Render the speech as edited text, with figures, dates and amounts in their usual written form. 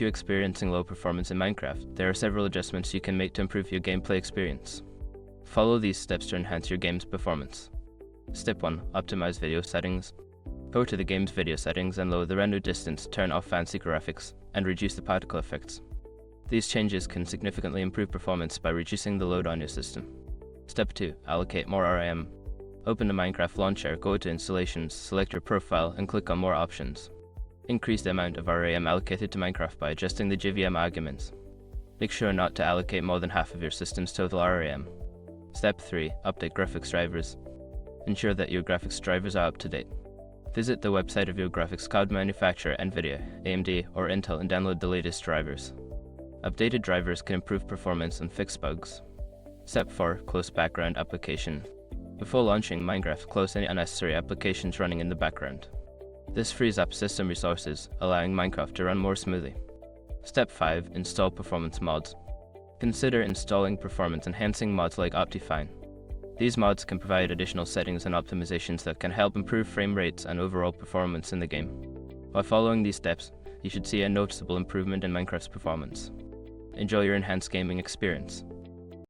you're experiencing low performance in Minecraft, there are several adjustments you can make to improve your gameplay experience. Follow these steps to enhance your game's performance. Step 1. Optimize video settings. Go to the game's video settings and lower the render distance, turn off fancy graphics, and reduce the particle effects. These changes can significantly improve performance by reducing the load on your system. Step 2. Allocate more RAM. Open the Minecraft launcher, go to Installations, select your profile, and click on More Options. Increase the amount of RAM allocated to Minecraft by adjusting the JVM arguments. Make sure not to allocate more than half of your system's total RAM. Step 3. Update graphics drivers. Ensure that your graphics drivers are up to date. Visit the website of your graphics card manufacturer, NVIDIA, AMD, or Intel, and download the latest drivers. Updated drivers can improve performance and fix bugs. Step 4. Close background application. Before launching Minecraft, close any unnecessary applications running in the background. This frees up system resources, allowing Minecraft to run more smoothly. Step 5. Install performance mods. Consider installing performance-enhancing mods like Optifine. These mods can provide additional settings and optimizations that can help improve frame rates and overall performance in the game. By following these steps, you should see a noticeable improvement in Minecraft's performance. Enjoy your enhanced gaming experience.